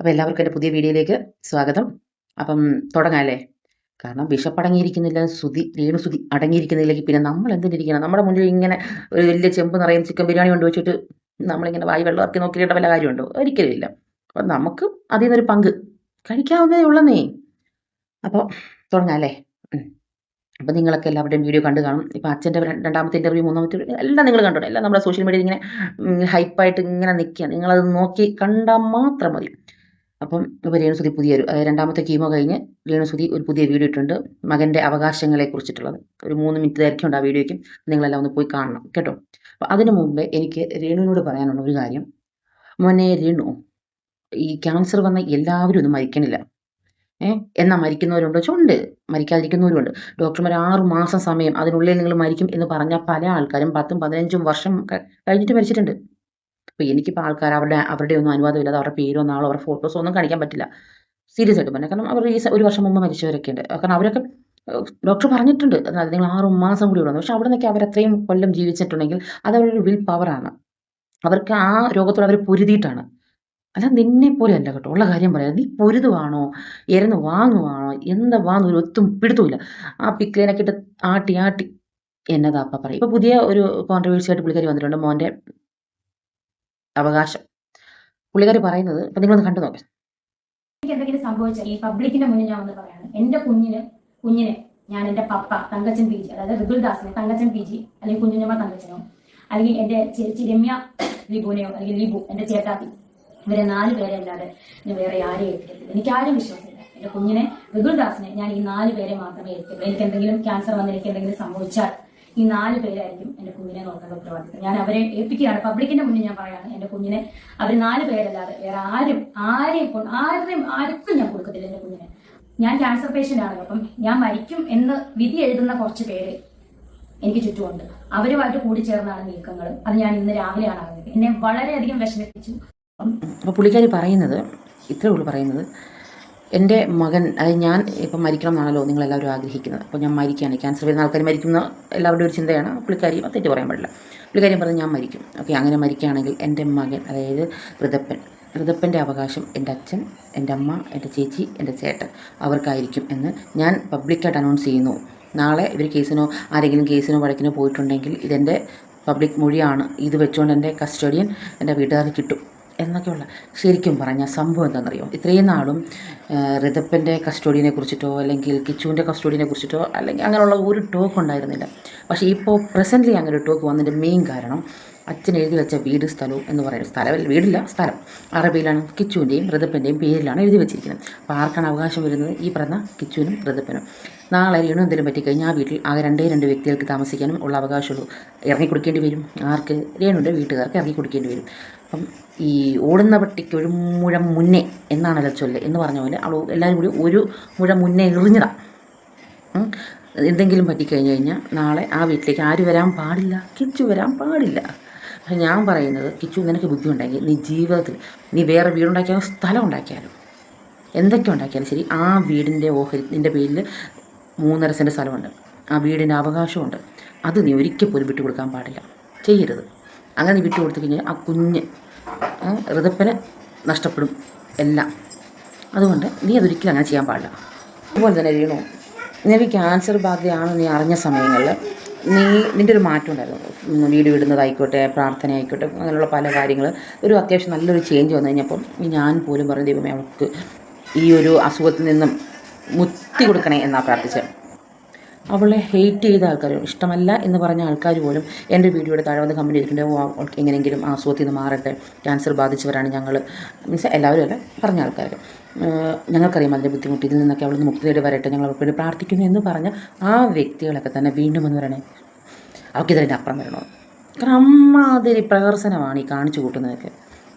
അപ്പോൾ എല്ലാവർക്കും എൻ്റെ പുതിയ വീഡിയോയിലേക്ക് സ്വാഗതം. അപ്പം തുടങ്ങാമല്ലേ? കാരണം വിശപ്പടങ്ങിയിരിക്കുന്നില്ല, രേണുസുതി അടങ്ങിയിരിക്കുന്നില്ലെങ്കിൽ പിന്നെ നമ്മൾ എന്തിനിരിക്കണം? നമ്മുടെ മുന്നിൽ ഇങ്ങനെ ഒരു വലിയ ചെമ്പ് നിറയും ചിക്കൻ ബിരിയാണി കൊണ്ടുവച്ചിട്ട് നമ്മളിങ്ങനെ വായി വെള്ളമാക്കി നോക്കിയിട്ട് വല്ല കാര്യമുണ്ടോ? ഒരിക്കലും ഇല്ല. അപ്പം നമുക്ക് അതിൽ നിന്നൊരു പങ്ക് കഴിക്കാവുന്നതേ ഉള്ളന്നേ. അപ്പോൾ തുടങ്ങാമല്ലേ? അപ്പം നിങ്ങളൊക്കെ എല്ലാവരുടെയും വീഡിയോ കണ്ടു കാണും. ഇപ്പം അച്ഛൻ്റെ രണ്ടാമത്തെ ഇൻ്റർവ്യൂ, മൂന്നാമത്തെ എല്ലാം നിങ്ങൾ കണ്ടോ? എല്ലാം നമ്മുടെ സോഷ്യൽ മീഡിയയിൽ ഇങ്ങനെ ഹൈപ്പായിട്ട് ഇങ്ങനെ നിൽക്കുക. നിങ്ങളത് നോക്കി കണ്ടാൽ മാത്രം മതി. അപ്പം ഇപ്പോൾ രേണുസുതി പുതിയൊരു രണ്ടാമത്തെ കീമോ കഴിഞ്ഞ് രേണുസുതി ഒരു പുതിയ വീഡിയോ ഇട്ടിട്ടുണ്ട്, മകൻ്റെ അവകാശങ്ങളെ കുറിച്ചിട്ടുള്ളത്. ഒരു 3 മിനിറ്റ് ദൈർഘ്യമുണ്ട് ആ വീഡിയോയ്ക്ക്. നിങ്ങളെല്ലാം ഒന്ന് പോയി കാണണം കേട്ടോ. അപ്പോൾ അതിനു മുമ്പേ എനിക്ക് രേണുവിനോട് പറയാനുള്ള ഒരു കാര്യം, മോനെ രേണു, ഈ ക്യാൻസർ വന്ന എല്ലാവരും ഒന്നും മരിക്കണില്ല. എന്നാൽ മരിക്കുന്നവരുണ്ടോ? ഉണ്ട്. മരിക്കാതിരിക്കുന്നവരുണ്ട്. ഡോക്ടർമാർ 6 മാസം സമയം, അതിനുള്ളിൽ നിങ്ങൾ മരിക്കും എന്ന് പറഞ്ഞ പല ആൾക്കാരും 10ഉം 15ഉം വർഷം കഴിഞ്ഞിട്ട് മരിച്ചിട്ടുണ്ട്. അപ്പോൾ എനിക്കിപ്പോൾ ആൾക്കാർ അവരുടെ ഒന്നും അനുവാദമില്ലാതെ അവരുടെ പേരോ നാളോ അവരുടെ ഫോട്ടോസോ ഒന്നും കാണിക്കാൻ പറ്റില്ല. സീരിയസ് ആയിട്ട് പറഞ്ഞാൽ, കാരണം അവർ ഈ 1 വർഷം മുമ്പ് മരിച്ചവരൊക്കെ ഉണ്ട്. കാരണം അവരൊക്കെ ഡോക്ടർ പറഞ്ഞിട്ടുണ്ട്, അതായത് നിങ്ങൾ 6 മാസം കൂടി ഉള്ളൂ. പക്ഷെ അവിടെ നിന്നൊക്കെ അവരത്രയും കൊല്ലം ജീവിച്ചിട്ടുണ്ടെങ്കിൽ അത് അവരൊരു വിൽ പവറാണ്. അവർക്ക് ആ രോഗത്തോട് അവർ പൊരുതിയിട്ടാണ്. അല്ല നിന്നെ പോലെ അല്ല കേട്ടോ, ഉള്ള കാര്യം പറയാം. നീ പൊരുതുവാണോ, എരന്ന് വാങ്ങുവാണോ, എന്താ വാങ്ങും, ഒരു ഒത്തും പിടുത്തമില്ല. ആ പിക്ലേനൊക്കെ ഇട്ട് ആട്ടി ആട്ടി എന്നതാ അപ്പം പറയും. ഇപ്പോൾ പുതിയ ഒരു കോൺട്രവേഴ്സി ആയിട്ട് പുള്ളിക്കാരി വന്നിട്ടുണ്ട്, മോൻ്റെ അവകാശം. പുള്ളിക്കാരി പറയുന്നത് ഇപ്പം നിങ്ങളൊന്ന് കണ്ടു നോക്കാം. എനിക്ക് എന്തെങ്കിലും സംഭവിച്ചാൽ ഈ പബ്ലിക്കിന്റെ മുന്നിൽ ഞാൻ ഒന്ന് പറയാണ്, എന്റെ കുഞ്ഞിനെ ഞാൻ എന്റെ പപ്പ തങ്കച്ചൻ പി ജി, അതായത് ഋതുൽദാസിനെ തങ്കച്ചൻ പി ജി, അല്ലെങ്കിൽ കുഞ്ഞുഞ്ഞമ്മ തങ്കച്ചനോ, അല്ലെങ്കിൽ എന്റെ ചേച്ചി രമ്യ ലിബുനെയോ, അല്ലെങ്കിൽ ലിബു എന്റെ ചേട്ടാത്തി, ഇവരെ 4 പേരെ അല്ലാതെ വേറെ ആരെയും ഏൽപ്പിക്കത്തില്ല. എനിക്ക് ആരും വിശ്വാസമില്ല. എന്റെ കുഞ്ഞിനെ ഋതുൽദാസിനെ ഞാൻ ഈ 4 പേരെ മാത്രമേ ഏൽപ്പിക്കുള്ളൂ. എനിക്ക് എന്തെങ്കിലും ക്യാൻസർ വന്ന് എനിക്ക് എന്തെങ്കിലും സംഭവിച്ചാൽ ഈ 4 പേരായിരിക്കും എന്റെ കുഞ്ഞിനെ നോക്കേണ്ട ഉത്തരവാദിത്തം. ഞാൻ അവരെ ഏൽപ്പിക്കുകയാണ്. പബ്ലിക്കിന്റെ മുന്നിൽ ഞാൻ പറയാണ്, എന്റെ കുഞ്ഞിനെ അവർ 4 പേരല്ലാതെ വേറെ ആർക്കും ഞാൻ കൊടുക്കത്തില്ല എന്റെ കുഞ്ഞിനെ. ഞാൻ ക്യാൻസർ പേഷ്യന്റ് ആണ്. അപ്പം ഞാൻ മരിക്കും എന്ന് വിധി എഴുതുന്ന കുറച്ച് പേര് എനിക്ക് ചുറ്റുമുണ്ട്. അവരുമായിട്ട് കൂടിച്ചേർന്നാണ് നീക്കങ്ങൾ. അത് ഞാൻ ഇന്ന് രാവിലെയാണ് അറിഞ്ഞത്. എന്നെ വളരെയധികം വിഷമിപ്പിച്ചു. അപ്പോൾ പുള്ളിക്കാരി പറയുന്നത് ഇത്രേ ഉള്ളൂ. പറയുന്നത്, എൻ്റെ മകൻ, അതായത് ഞാൻ ഇപ്പം മരിക്കണം എന്നാണല്ലോ നിങ്ങളെല്ലാവരും ആഗ്രഹിക്കുന്നത്. അപ്പോൾ ഞാൻ മരിക്കുകയാണ്, ക്യാൻസർ വരുന്ന ആൾക്കാർ മരിക്കുന്ന എല്ലാവരുടെയും ഒരു ചിന്തയാണ്. പുള്ളിക്കാരി തെറ്റ് പറയാൻ പാടില്ല. പുള്ളിക്കാരി പറഞ്ഞ് ഞാൻ മരിക്കും. ഓക്കെ, അങ്ങനെ മരിക്കുകയാണെങ്കിൽ എൻ്റെ മകൻ, അതായത് ഋതപ്പൻ്റെ അവകാശം എൻ്റെ അച്ഛൻ, എൻ്റെ അമ്മ, എൻ്റെ ചേച്ചി, എൻ്റെ ചേട്ടൻ അവർക്കായിരിക്കും എന്ന് ഞാൻ പബ്ലിക്കായിട്ട് അനൗൺസ് ചെയ്യുന്നു. നാളെ ഇവർ ആരെങ്കിലും കേസിനോ വഴക്കിനോ പോയിട്ടുണ്ടെങ്കിൽ ഇതെൻ്റെ പബ്ലിക് മൊഴിയാണ്. ഇത് വെച്ചുകൊണ്ട് എൻ്റെ കസ്റ്റഡിയൻ എൻ്റെ വീട്ടുകാർക്ക് കിട്ടും എന്നൊക്കെയുള്ള. ശരിക്കും പറഞ്ഞാൽ സംഭവം എന്താണെന്നറിയോ? ഇത്രയും നാളും ഋതപ്പൻ്റെ കസ്റ്റോഡിയനെ കുറിച്ചിട്ടോ അല്ലെങ്കിൽ കിച്ചുവിൻ്റെ കസ്റ്റോഡിയനെ കുറിച്ചിട്ടോ അല്ലെങ്കിൽ അങ്ങനെയുള്ള ഒരു ടോക്ക് ഉണ്ടായിരുന്നില്ല. പക്ഷേ ഇപ്പോൾ പ്രസൻ്റ്ലി അങ്ങനെ ഒരു ടോക്ക് വന്നതിൻ്റെ മെയിൻ കാരണം അച്ഛൻ എഴുതി വെച്ച വീട് സ്ഥലവും എന്ന് പറയുന്നത്, വീടില്ല സ്ഥലം അറബിയിലാണ്, കിച്ചുവിൻ്റെയും ഋതപ്പൻ്റെയും പേരിലാണ് എഴുതി വെച്ചിരിക്കുന്നത്. അപ്പോൾ ആർക്കാണ് അവകാശം വരുന്നത്? ഈ പറഞ്ഞ കിച്ചുവിനും ഋതപ്പനും. നാളെ രേണു എന്തെങ്കിലും പറ്റിക്കഴിഞ്ഞാൽ ആ വീട്ടിൽ ആകെ 2 വ്യക്തികൾക്ക് താമസിക്കാനും ഉള്ള അവകാശമുള്ളൂ. ഇറങ്ങിക്കൊടുക്കേണ്ടി വരും. ആർക്ക്? രേണുവിൻ്റെ വീട്ടുകാർക്ക് ഇറങ്ങിക്കൊടുക്കേണ്ടി വരും. അപ്പം ഈ ഓടുന്ന പട്ടിക്ക് ഒരു മുഴം മുന്നേ എന്നാണല്ലോ ചൊല്ല് എന്ന് പറഞ്ഞ പോലെ അവൾ എല്ലാവരും കൂടി ഒരു മുഴം മുന്നേ എറിഞ്ഞതാണ്. എന്തെങ്കിലും പറ്റിക്കഴിഞ്ഞ് കഴിഞ്ഞാൽ നാളെ ആ വീട്ടിലേക്ക് ആര് വരാൻ പാടില്ല? കിച്ചു വരാൻ പാടില്ല. പക്ഷെ ഞാൻ പറയുന്നത്, കിച്ചു നിനക്ക് ബുദ്ധി ഉണ്ടെങ്കിൽ നീ ജീവിതത്തിൽ നീ വേറെ വീടുണ്ടാക്കിയാലും സ്ഥലം ഉണ്ടാക്കിയാലും എന്തൊക്കെ ഉണ്ടാക്കിയാലും ശരി, ആ വീടിൻ്റെ ഓഹരി നിൻ്റെ പേരിൽ 3.5 സെൻറ്റ് സ്ഥലമുണ്ട്, ആ വീടിൻ്റെ അവകാശമുണ്ട്. അത് നീ ഒരിക്കൽ പോലും വിട്ടു കൊടുക്കാൻ പാടില്ല, ചെയ്യരുത്. അങ്ങനെ നീ വിട്ടു കൊടുത്തു കഴിഞ്ഞാൽ ആ കുഞ്ഞ് ഋതപ്പന് നഷ്ടപ്പെടും എല്ലാം. അതുകൊണ്ട് നീ അതൊരിക്കലും അങ്ങനെ ചെയ്യാൻ പാടില്ല. അതുപോലെ തന്നെ രേണു, നിനക്ക് ക്യാൻസർ ബാധയാണെന്ന് നീ അറിഞ്ഞ സമയങ്ങളിൽ നിൻ്റെ ഒരു മാറ്റം ഉണ്ടായിരുന്നു. വീഡിയോ ഇടുന്നതായിക്കോട്ടെ, പ്രാർത്ഥന ആയിക്കോട്ടെ, അങ്ങനെയുള്ള പല കാര്യങ്ങൾ. ഒരു അത്യാവശ്യം നല്ലൊരു ചേഞ്ച് വന്നു കഴിഞ്ഞപ്പം ഞാൻ പോലും പറഞ്ഞു, ദൈവമേ അവൾക്ക് ഈ ഒരു അസുഖത്തിൽ നിന്നും മുക്തി കൊടുക്കണേ എന്നാണ് പ്രാർത്ഥിച്ചത്. അവളെ ഹെയ്റ്റ് ചെയ്ത ആൾക്കാർ, ഇഷ്ടമല്ല എന്ന് പറഞ്ഞ ആൾക്കാർ പോലും എൻ്റെ വീഡിയോയുടെ താഴെ വന്ന് കമൻറ്റ് ചെയ്തിട്ടുണ്ട്, അവൾക്ക് എങ്ങനെയെങ്കിലും ആ അസുഖത്തിൽ നിന്ന് മാറട്ടെ, ക്യാൻസർ ബാധിച്ചവരാണ് ഞങ്ങൾ, മീൻസ് എല്ലാവരും അല്ല, പറഞ്ഞ ആൾക്കാർ. ഞങ്ങൾക്കറിയാം അതിൻ്റെ ബുദ്ധിമുട്ട്, ഇതിൽ നിന്നൊക്കെ അവൾ മുക്തി തേടി വരട്ടെ, ഞങ്ങൾ അവൾക്ക് വേണ്ടി പ്രാർത്ഥിക്കുന്നു എന്ന് പറഞ്ഞ ആ വ്യക്തികളൊക്കെ തന്നെ വീണ്ടും എന്ന് പറയണേ അവൾക്കിതിൻ്റെ അപ്പുറം വരണോ? കാരണം അമ്മാതിരി പ്രഹസനമാണ് ഈ കാണിച്ചു കൂട്ടുന്നതൊക്കെ.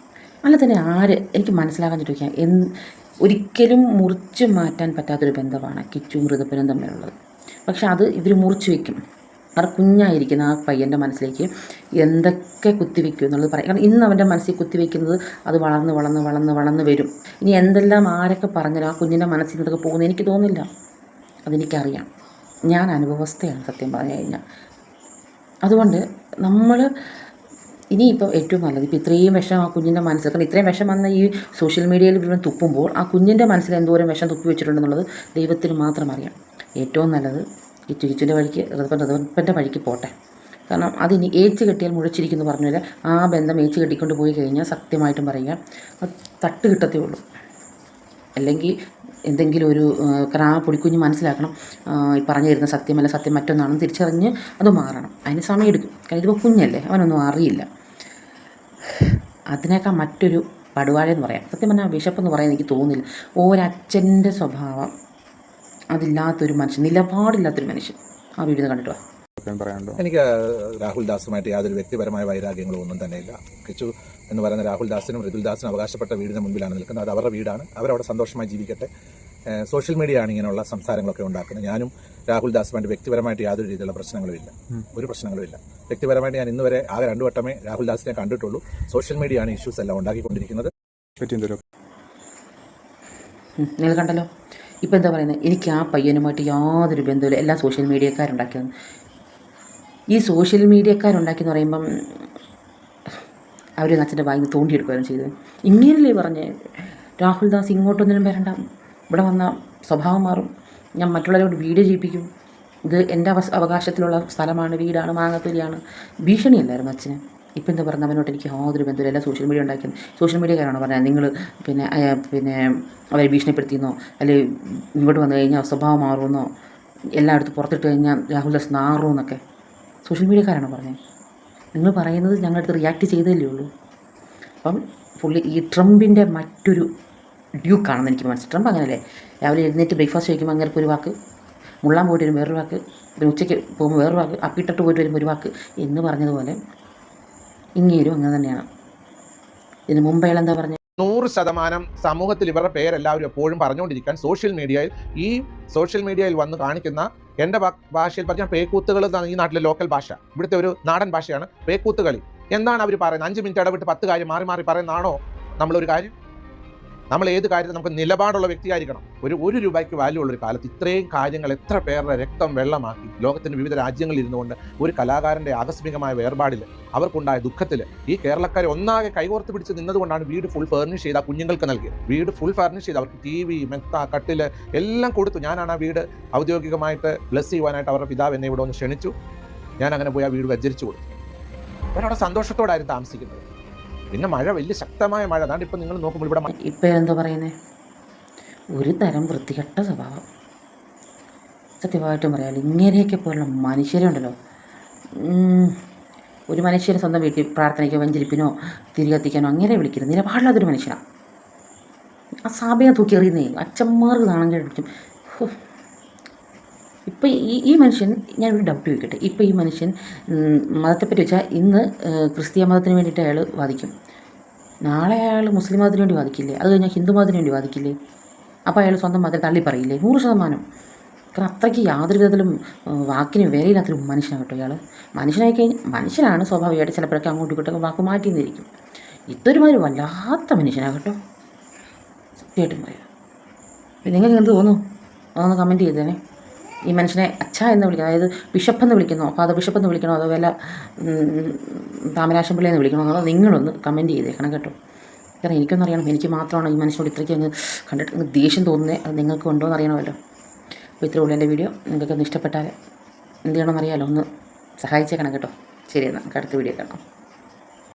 അല്ല തന്നെ എനിക്ക് മനസ്സിലാക്കാൻ ചോദിക്കാം, ഒരിക്കലും മുറിച്ച് മാറ്റാൻ പറ്റാത്തൊരു ബന്ധമാണ് കിച്ചും ഋതപ്പനും തമ്മിലുള്ളത്. പക്ഷെ അത് ഇവർ മുറിച്ച് വയ്ക്കും. അവർ കുഞ്ഞായിരിക്കുന്ന ആ പയ്യൻ്റെ മനസ്സിലേക്ക് എന്തൊക്കെ കുത്തിവെക്കും എന്നുള്ളത് പറയും. കാരണം ഇന്ന് അവൻ്റെ മനസ്സിൽ കുത്തിവെക്കുന്നത് അത് വളർന്ന് വരും. ഇനി എന്തെല്ലാം ആരൊക്കെ പറഞ്ഞാലും ആ കുഞ്ഞിൻ്റെ മനസ്സിൽ നിന്നൊക്കെ പോകുന്നത് എനിക്ക് തോന്നില്ല. അതെനിക്കറിയാം. ഞാൻ അനുഭവസ്ഥയാണ് സത്യം പറഞ്ഞു കഴിഞ്ഞാൽ. അതുകൊണ്ട് നമ്മൾ ഇനിയിപ്പോൾ ഏറ്റവും നല്ലത് ഇപ്പോൾ ഇത്രയും വിഷം ആ കുഞ്ഞിൻ്റെ മനസ്സിൽ, കാരണം ഇത്രയും വിഷം വന്ന ഈ സോഷ്യൽ മീഡിയയിൽ ഇവൻ തുപ്പുമ്പോൾ ആ കുഞ്ഞിൻ്റെ മനസ്സിൽ എന്തോരം വിഷം തുപ്പി വെച്ചിട്ടുണ്ടെന്നുള്ളത് ദൈവത്തിന് മാത്രം അറിയാം. ഏറ്റവും നല്ലത് കിച്ചുവിൻ്റെ വഴിക്ക് ഋതുപ്പൻ്റെ വഴിക്ക് പോട്ടെ. കാരണം അതിനി ഏച്ച് കെട്ടിയാൽ മുഴച്ചിരിക്കുന്നു പറഞ്ഞാൽ ആ ബന്ധം ഏച്ച് കെട്ടിക്കൊണ്ട് പോയി കഴിഞ്ഞാൽ സത്യമായിട്ടും പറയുക അത് തട്ട് കിട്ടത്തേ ഉള്ളൂ. അല്ലെങ്കിൽ എന്തെങ്കിലും ഒരു, കാരണം ആ പൊടിക്കുഞ്ഞ് മനസ്സിലാക്കണം ഈ പറഞ്ഞു തരുന്ന സത്യമല്ല, സത്യം മറ്റൊന്നാണെന്ന് തിരിച്ചറിഞ്ഞ് അത് മാറണം. അതിന് സമയമെടുക്കും. കാരണം ഇതിപ്പോൾ കുഞ്ഞല്ലേ, അവനൊന്നും അറിയില്ല. അതിനേക്കാൾ മറ്റൊരു പടുവാഴെന്ന് പറയാം. സത്യം പറഞ്ഞാൽ വിശപ്പെന്ന് പറയാൻ എനിക്ക് തോന്നുന്നില്ല. ഒരച്ഛൻ്റെ സ്വഭാവം അതില്ലാത്തൊരു മനുഷ്യൻ, നിലപാടില്ലാത്തൊരു മനുഷ്യൻ. ആ വീഡിയോ കണ്ടിട്ട് വാ. എനിക്ക് രാഹുൽ ദാസുമായിട്ട് യാതൊരു വ്യക്തിപരമായ വൈരാഗ്യങ്ങളോ ഒന്നും തന്നെയില്ല. കിച്ചു എന്ന് പറയുന്ന രാഹുൽ ദാസിനും ഋതുൽ ദാസിനും അവകാശപ്പെട്ട വീടിന് മുൻപിലാണ് നിൽക്കുന്നത്. അത് അവരുടെ വീടാണ്, അവരവിടെ സന്തോഷമായി ജീവിക്കട്ടെ. സോഷ്യൽ മീഡിയ ആണ് ഇങ്ങനെയുള്ള സംസാരങ്ങളൊക്കെ ഉണ്ടാക്കുന്നത്. ഞാനും രാഹുൽ ദാസുമായിട്ട് വ്യക്തിപരമായിട്ട് യാതൊരു രീതിയിലുള്ള പ്രശ്നങ്ങളുമില്ല, ഒരു പ്രശ്നങ്ങളുമില്ല. വ്യക്തിപരമായിട്ട് ഞാൻ ഇന്നുവരെ ആകെ 2 വട്ടമേ രാഹുൽ ദാസിനെ കണ്ടിട്ടുള്ളൂ. സോഷ്യൽ മീഡിയ ആണ് ഇഷ്യൂസ് എല്ലാം ഉണ്ടാക്കിക്കൊണ്ടിരിക്കുന്നത്. നിങ്ങൾ കണ്ടല്ലോ, ഇപ്പോൾ എന്താ പറയുന്നത്, എനിക്ക് ആ പയ്യനുമായിട്ട് യാതൊരു ബന്ധമില്ല, എല്ലാം സോഷ്യൽ മീഡിയക്കാരുണ്ടാക്കിയത്. ഈ സോഷ്യൽ മീഡിയക്കാരുണ്ടാക്കിയെന്ന് പറയുമ്പം അവർ അച്ഛൻ്റെ വായിൽ നിന്ന് തോണ്ടിയെടുക്കുകയാണ് ചെയ്തത്. ഇങ്ങനെയല്ലേ പറഞ്ഞേ, രാഹുൽ ദാസ് ഇങ്ങോട്ടൊന്നിനും വരണ്ട, ഇവിടെ വന്ന സ്വഭാവം മാറും, ഞാൻ മറ്റുള്ളവരോട് വീഡിയോ ചെയ്യിപ്പിക്കും, ഇത് എൻ്റെ അവകാശത്തിലുള്ള സ്ഥലമാണ്, വീടാണ്, മാങ്ങാത്തൊലിയാണ്, ഭീഷണിയല്ലായിരുന്നു അച്ഛന്. ഇപ്പം എന്താ പറഞ്ഞത്, അവനോട്ട് എനിക്ക് യാതൊരു ബന്ധമില്ല, എല്ലാം സോഷ്യൽ മീഡിയ ഉണ്ടാക്കിയത്. സോഷ്യൽ മീഡിയക്കാരാണോ പറഞ്ഞത് നിങ്ങൾ പിന്നെ അവരെ ഭീഷണിപ്പെടുത്തിയെന്നോ, അല്ലെങ്കിൽ ഇങ്ങോട്ട് വന്നു കഴിഞ്ഞാൽ സ്വഭാവം മാറുമെന്നോ, എല്ലായിടത്തും പുറത്തിട്ട് കഴിഞ്ഞാൽ രാഹുൽ ദാസ് നാറുമെന്നൊക്കെ സോഷ്യൽ മീഡിയക്കാരാണോ പറഞ്ഞത്? നിങ്ങൾ പറയുന്നത് ഞങ്ങളുടെ അടുത്ത് റിയാക്ട് ചെയ്തല്ലേ ഉള്ളൂ. അപ്പം പുള്ളി ഈ ട്രംപിൻ്റെ മറ്റൊരു ഡ്യൂക്കാണെന്ന് എനിക്ക് മനസ്സിലായി. ട്രംപ് അങ്ങനെയല്ലേ, രാവിലെ എഴുന്നേറ്റ് ബ്രേക്ക്ഫാസ്റ്റ് കഴിക്കുമ്പോൾ അങ്ങനെ ഒരു വാക്ക്, മുള്ളാൻ പോയിട്ട് വരുമ്പോൾ വേറൊരു വാക്ക്, പിന്നെ ഉച്ചയ്ക്ക് പോകുമ്പോൾ വേറൊരു വാക്ക്, അപ്പിട്ടിട്ട് പോയിട്ട് വരുമ്പോൾ ഒരു വാക്ക് എന്ന് പറഞ്ഞതുപോലെ ഇങ്ങേരും അങ്ങനെ തന്നെയാണ്. ഇതിന് മുമ്പ് അയാൾ എന്താ പറഞ്ഞത്, 100% സമൂഹത്തിൽ ഇവരുടെ പേരെല്ലാവരും എപ്പോഴും പറഞ്ഞുകൊണ്ടിരിക്കാൻ ഈ സോഷ്യൽ മീഡിയയിൽ വന്ന് കാണിക്കുന്ന എൻ്റെ ഭാഷയിൽ പറഞ്ഞാൽ പേക്കൂത്തുകൾ എന്നാണ് ഈ നാട്ടിലെ ലോക്കൽ ഭാഷ. ഇവിടുത്തെ ഒരു നാടൻ ഭാഷയാണ് പേക്കൂത്തുകളി. എന്താണ് അവർ പറയുന്നത്? 5 മിനിറ്റ് ഇടവിട്ട് 10 കാര്യം മാറി മാറി പറയുന്നതാണോ നമ്മളൊരു കാര്യം? നമ്മൾ ഏത് കാര്യത്തിൽ നമുക്ക് നിലപാടുള്ള വ്യക്തിയായിരിക്കണം. ഒരു രൂപയ്ക്ക് വാല്യൂ ഉള്ളൊരു കാലത്ത് ഇത്രയും കാര്യങ്ങൾ എത്ര പേരുടെ രക്തം വെള്ളമാക്കി ലോകത്തിൻ്റെ വിവിധ രാജ്യങ്ങളിൽ ഇരുന്നുകൊണ്ട് ഒരു കലാകാരൻ്റെ ആകസ്മികമായ വേർപാടിൽ അവർക്കുണ്ടായ ദുഃഖത്തിൽ ഈ കേരളക്കാരെ ഒന്നാകെ കൈകോർത്ത് പിടിച്ച് നിന്നതുകൊണ്ടാണ് വീട് ഫുൾ ഫർണിഷ് ചെയ്ത് ആ കുഞ്ഞുങ്ങൾക്ക് നൽകിയത്. വീട് ഫുൾ ഫർണിഷ് ചെയ്ത് അവർക്ക് TV, മെത്ത, കട്ടിൽ എല്ലാം കൊടുത്തു. ഞാനാണ് ആ വീട് ഔദ്യോഗികമായിട്ട് ബ്ലെസ് ചെയ്യുവാനായിട്ട് അവരുടെ പിതാവ് എന്നെ ഇവിടെ ഒന്ന് ക്ഷണിച്ചു. ഞാൻ അങ്ങനെ പോയി ആ വീട് വെച്ചരിച്ചു കൊടുത്തു. അവരവിടെ സന്തോഷത്തോടായിരുന്നു താമസിക്കുന്നത്. പിന്നെ മഴ, വലിയ ശക്തമായ മഴ. അതാണ് ഇപ്പം നിങ്ങൾ നോക്കുമ്പോൾ ഇവിടെ ഇപ്പം എന്താ പറയുന്നത്, ഒരു തരം വൃത്തികെട്ട സ്വഭാവം. സത്യമായിട്ടും പറയാമല്ലോ, ഇങ്ങനെയൊക്കെ പോലുള്ള മനുഷ്യരെ ഉണ്ടല്ലോ. ഒരു മനുഷ്യനെ സ്വന്തം വീട്ടിൽ പ്രാർത്ഥനയ്ക്കോ വെഞ്ചരിപ്പിനോ തിരി കത്തിക്കാനോ അങ്ങനെ വിളിക്കരുത്. നിലപാടില്ലാത്തൊരു മനുഷ്യനാണ്. ആ സാബയെ തൂക്കി എറിയുന്നേ അച്ഛന്മാർക്ക് നാണം കഴിപ്പിക്കും. ഇപ്പം ഈ മനുഷ്യൻ, ഞാനൊരു ഡൗട്ട് ചോദിക്കട്ടെ, ഇപ്പം ഈ മനുഷ്യൻ മതത്തെപ്പറ്റി വെച്ചാൽ ഇന്ന് ക്രിസ്തീയ മതത്തിന് വേണ്ടിയിട്ട് അയാൾ വാദിക്കും, നാളെ അയാൾ മുസ്ലിം മതത്തിന് വേണ്ടി വാദിക്കില്ലേ, അത് കഴിഞ്ഞാൽ ഹിന്ദു മതത്തിന് വേണ്ടി വാദിക്കില്ലേ? അപ്പോൾ അയാൾ സ്വന്തം മതത്തെ തള്ളി പറയില്ലേ? 100%. കാരണം അത്രയ്ക്ക് യാതൊരു വിധത്തിലും വാക്കിന് വിലയില്ലാത്തൊരു മനുഷ്യനാണ് കേട്ടോ ഇയാൾ. മനുഷ്യനായി കഴിഞ്ഞാൽ മനുഷ്യനാണ്, സ്വാഭാവികമായിട്ട് ചിലപ്പോഴൊക്കെ അങ്ങോട്ടും ഇങ്ങോട്ടൊക്കെ വാക്ക് മാറ്റി നിന്നിരിക്കും. ഇതൊരുമാതിരി വല്ലാത്ത മനുഷ്യനാണ് കേട്ടോ, സത്യമായിട്ടും പറയാം. നിങ്ങൾക്ക് എന്ത് തോന്നുന്നു അതൊന്ന് കമൻറ്റ് ചെയ്തേനെ. ഈ മനുഷ്യനെ അച്ഛ എന്ന് വിളിക്കണം, അതായത് ബിഷപ്പെന്ന് വിളിക്കണോ, ഫാദർ ബിഷപ്പെന്ന് വിളിക്കണോ, അതോ വല്ല താമരാശം പിള്ളയെന്ന് വിളിക്കണോ എന്നുള്ളത് നിങ്ങളൊന്ന് കമൻറ്റ് ചെയ്തേക്കണം കേട്ടോ. കാരണം എനിക്കൊന്നും അറിയണം, എനിക്ക് മാത്രമാണ് ഈ മനുഷ്യനോട് ഇത്രയ്ക്ക് അങ്ങ് കണ്ടിട്ട് ദേഷ്യം തോന്നുന്നത്. അത് നിങ്ങൾക്ക് ഉണ്ടോ എന്ന് അറിയണമല്ലോ. അപ്പോൾ ഇത്രേ ഉള്ളൂ എൻ്റെ വീഡിയോ. നിങ്ങൾക്കൊന്ന് ഇഷ്ടപ്പെട്ടാൽ എന്ത് ചെയ്യണമെന്ന് അറിയാമല്ലോ, ഒന്ന് സഹായിച്ചേക്കണം കേട്ടോ. ശരി, എന്നാൽ നമുക്ക് അടുത്ത വീഡിയോ കാണാം.